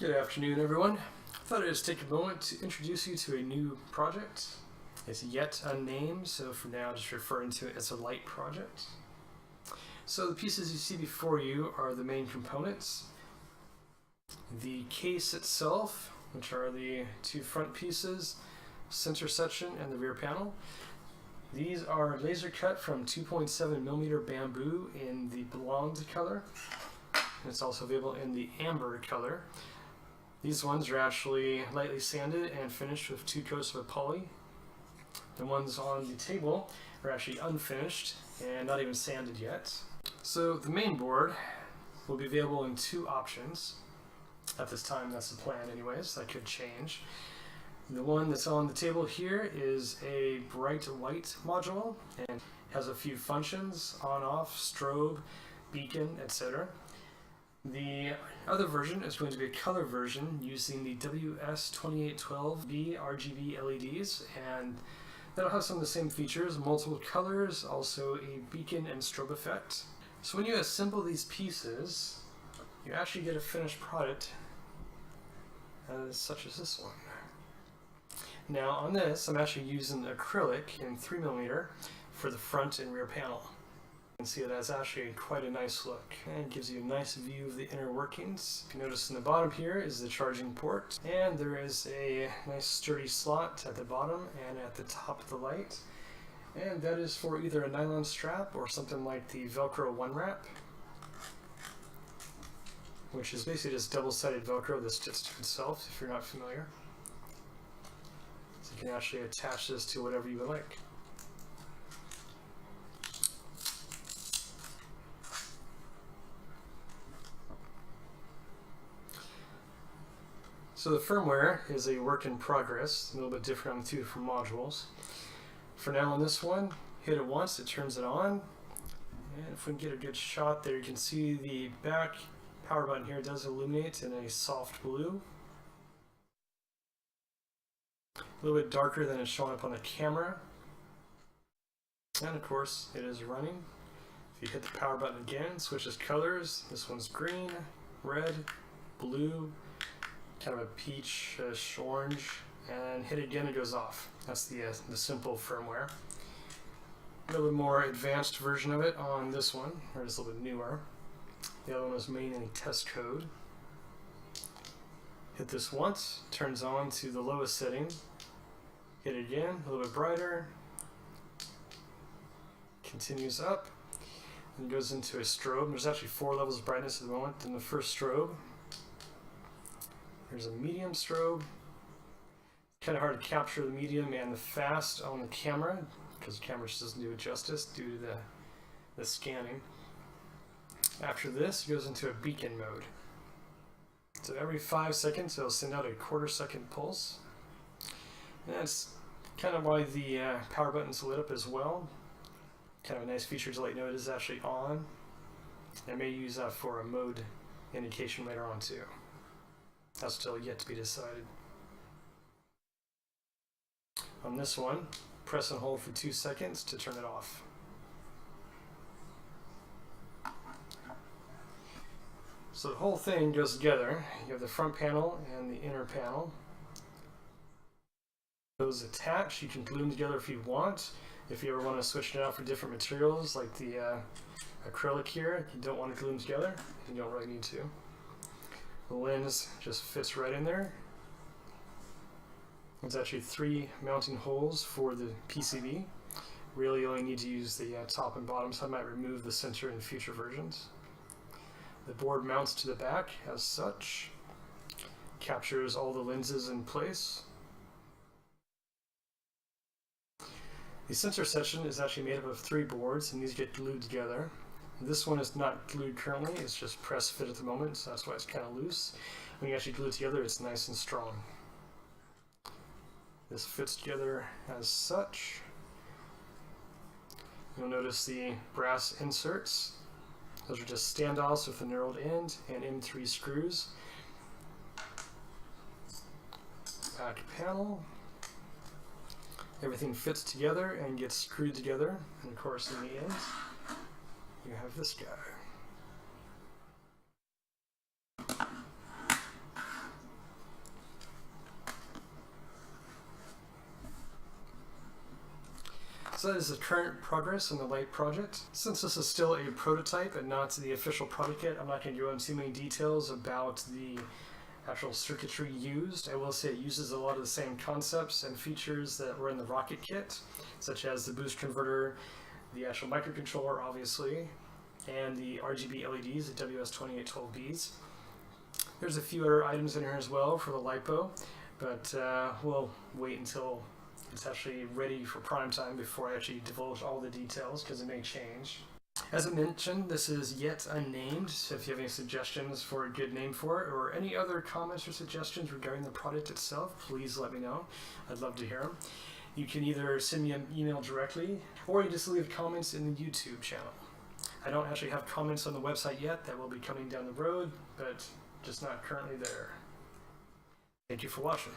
Good afternoon, everyone. I thought I'd just take a moment to introduce you to a new project. It's yet unnamed, so for now just referring to it as a light project. So the pieces you see before you are the main components. The case itself, which are the two front pieces, center section, and the rear panel. These are laser cut from 2.7mm bamboo in the blonde color. And it's also available in the amber color. These ones are actually lightly sanded and finished with 2 coats of poly. The ones on the table are actually unfinished and not even sanded yet. So the main board will be available in 2 options. At this time, that's the plan anyways. That could change. The one that's on the table here is a bright white module and has a few functions: on, off, strobe, beacon, etc. The other version is going to be a color version using the WS2812b RGB LEDs, and that'll have some of the same features: multiple colors, also a beacon and strobe effect. So when you assemble these pieces, you actually get a finished product such as this one. Now on this, I'm actually using acrylic in 3mm for the front and rear panel. You can see that's actually quite a nice look, and it gives you a nice view of the inner workings. If you notice, in the bottom here is the charging port, and there is a nice sturdy slot at the bottom and at the top of the light, and that is for either a nylon strap or something like the Velcro One Wrap, which is basically just double-sided Velcro that sticks to itself if you're not familiar. So you can actually attach this to whatever you would like. So the firmware is a work in progress, a little bit different on the 2 different modules. For now on this one, hit it once, it turns it on. And if we can get a good shot there, you can see the back power button here does illuminate in a soft blue. A little bit darker than it's showing up on the camera. And of course, it is running. If you hit the power button again, it switches colors. This one's green, red, blue, kind of a peach-ish orange, and hit it again, it goes off. That's the simple firmware. A little bit more advanced version of it on this one, or just a little bit newer. The other one was mainly test code. Hit this once, turns on to the lowest setting. Hit it again, a little bit brighter. Continues up, and goes into a strobe. There's actually 4 levels of brightness at the moment. In the first strobe, there's a medium strobe. Kind of hard to capture the medium and the fast on the camera because the camera just doesn't do it justice due to the scanning. After this, it goes into a beacon mode. So every 5 seconds, it'll send out a 1/4 second pulse. And that's kind of why the power button's lit up as well. Kind of a nice feature to let you know it is actually on. I may use that for a mode indication later on too. That's still yet to be decided. On this one, press and hold for 2 seconds to turn it off. So the whole thing goes together. You have the front panel and the inner panel. Those attached, you can glue them together if you want. If you ever want to switch it out for different materials, like the acrylic here, you don't want to glue them together, you don't really need to. The lens just fits right in there. There's actually 3 mounting holes for the PCB. Really, you only need to use the top and bottom, so I might remove the center in future versions. The board mounts to the back as such. Captures all the lenses in place. The center section is actually made up of 3 boards, and these get glued together. This one is not glued currently, it's just press fit at the moment, so that's why it's kind of loose. When you actually glue it together, it's nice and strong. This fits together as such. You'll notice the brass inserts. Those are just standoffs with a knurled end and M3 screws. Back panel. Everything fits together and gets screwed together, and of course in the end, you have this guy. So that is the current progress on the light project. Since this is still a prototype and not the official product yet, I'm not going to go into too many details about the actual circuitry used. I will say it uses a lot of the same concepts and features that were in the Rocket kit, such as the boost converter, the actual microcontroller, obviously, and the RGB LEDs, the WS2812bs. There's a few other items in here as well for the LiPo, but we'll wait until it's actually ready for prime time before I actually divulge all the details, because it may change. As I mentioned, this is yet unnamed, so if you have any suggestions for a good name for it, or any other comments or suggestions regarding the product itself, please let me know. I'd love to hear them. You can either send me an email directly, or you just leave comments in the YouTube channel. I don't actually have comments on the website yet. That will be coming down the road, but just not currently there. Thank you for watching.